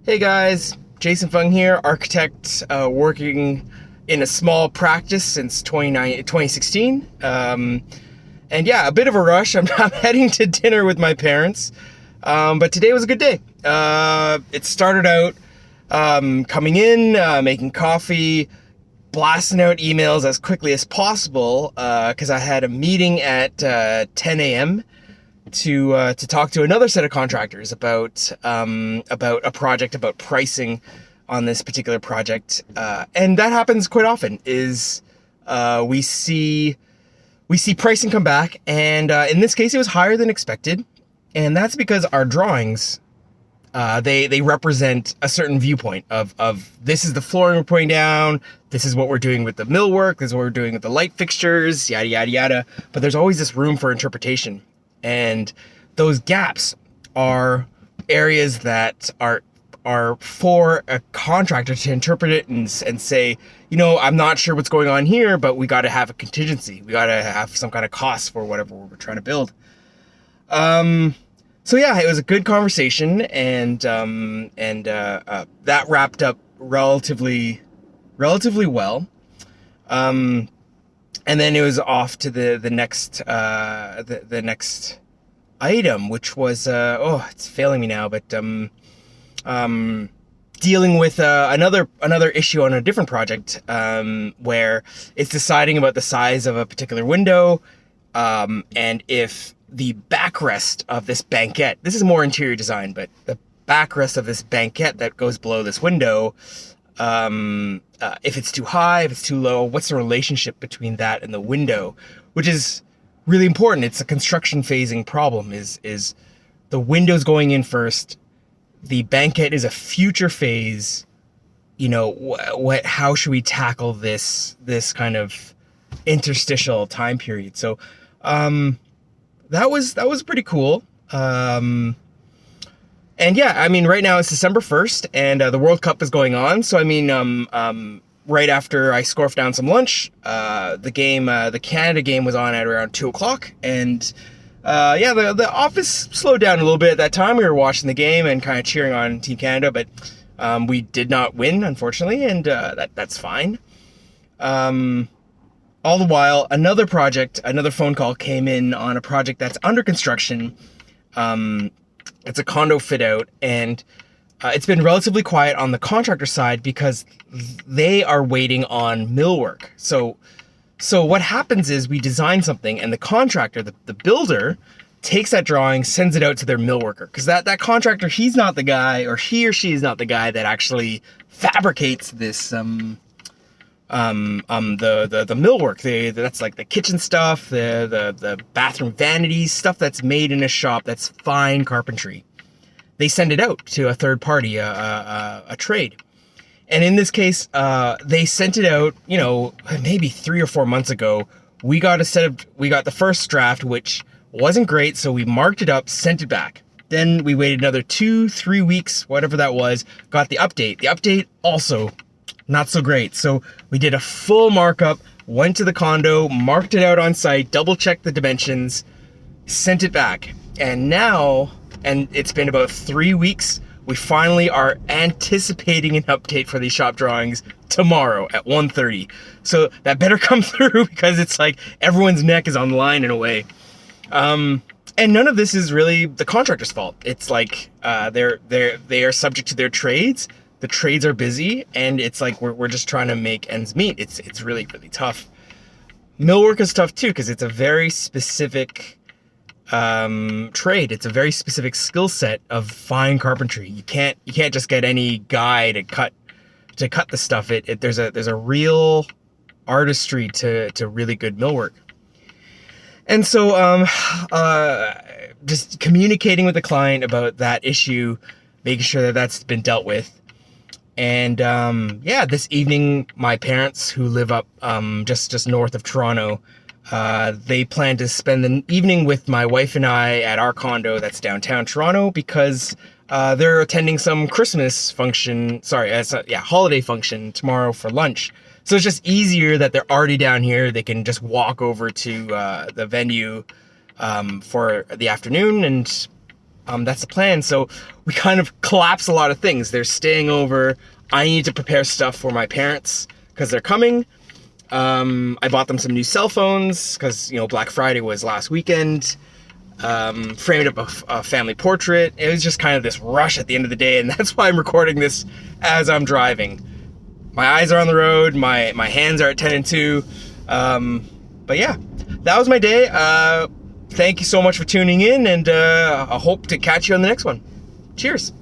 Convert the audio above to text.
Hey guys, Jason Fung here, architect working in a small practice since 2016. And yeah, a bit of a rush. I'm heading to dinner with my parents, but today was a good day. It started out coming in, making coffee, blasting out emails as quickly as possible because I had a meeting at 10 a.m. to talk to another set of contractors about a project, about pricing on this particular project, and that happens quite often. We see pricing come back, and in this case, it was higher than expected, and that's because our drawings they represent a certain viewpoint of this is the flooring we're putting down, this is what we're doing with the millwork, this is what we're doing with the light fixtures, yada yada yada. But there's always this room for interpretation. And those gaps are areas that are for a contractor to interpret it and say, you know, I'm not sure what's going on here, but we got to have a contingency. We got to have some kind of cost for whatever we're trying to build. So yeah, it was a good conversation, and that wrapped up relatively well. And then it was off to the next item, which was it's failing me now, but dealing with another issue on a different project, where it's deciding about the size of a particular window, and if the backrest of this banquette, this is more interior design, but the backrest of this banquette that goes below this window, if it's too high, if it's too low, what's the relationship between that and the window, which is really important. It's a construction phasing problem. Is the window's going in first, the banquette is a future phase. You know, how should we tackle this kind of interstitial time period? So that was pretty cool. And yeah, I mean, right now it's December 1st, and the World Cup is going on. So I mean, right after I scarfed down some lunch, the Canada game was on at around 2:00, and yeah, the office slowed down a little bit at that time. We were watching the game and kind of cheering on Team Canada, but we did not win, unfortunately, and that's fine. All the while, another phone call came in on a project that's under construction. It's a condo fit out, and it's been relatively quiet on the contractor side because they are waiting on millwork. So what happens is we design something, and the contractor, the builder, takes that drawing, sends it out to their millworker, because that contractor, he's not the guy, or he or she is not the guy that actually fabricates this the millwork. That's like the kitchen stuff, the bathroom vanities, stuff that's made in a shop, that's fine carpentry. They send it out to a third party, a trade. And in this case, they sent it out, you know, maybe 3 or 4 months ago. We got the first draft, which wasn't great, so we marked it up, sent it back. Then we waited another 2-3 weeks, whatever that was, got the update. The update also not so great. So we did a full markup, went to the condo, marked it out on site, double checked the dimensions, sent it back. And now, and it's been about 3 weeks, we finally are anticipating an update for these shop drawings tomorrow at 1:30. So that better come through, because it's like everyone's neck is on the line in a way. And none of this is really the contractor's fault. It's like they are subject to their trades. The trades are busy, and it's like we're just trying to make ends meet. It's really, really tough. Millwork is tough too, because it's a very specific trade. It's a very specific skill set of fine carpentry. You can't just get any guy to cut the stuff. There's a real artistry to really good millwork. And so just communicating with the client about that issue, making sure that that's been dealt with. And yeah, this evening, my parents, who live up just north of Toronto, they plan to spend the evening with my wife and I at our condo that's downtown Toronto, because they're attending some Christmas function, holiday function tomorrow for lunch. So it's just easier that they're already down here. They can just walk over to the venue for the afternoon, and That's the plan. So we kind of collapse a lot of things. They're staying over. I need to prepare stuff for my parents because they're coming. I bought them some new cell phones because, Black Friday was last weekend. Framed up a family portrait. It was just kind of this rush at the end of the day, and that's why I'm recording this as I'm driving. My eyes are on the road. My hands are at 10 and 2. But yeah, that was my day. Thank you so much for tuning in, and I hope to catch you on the next one. Cheers.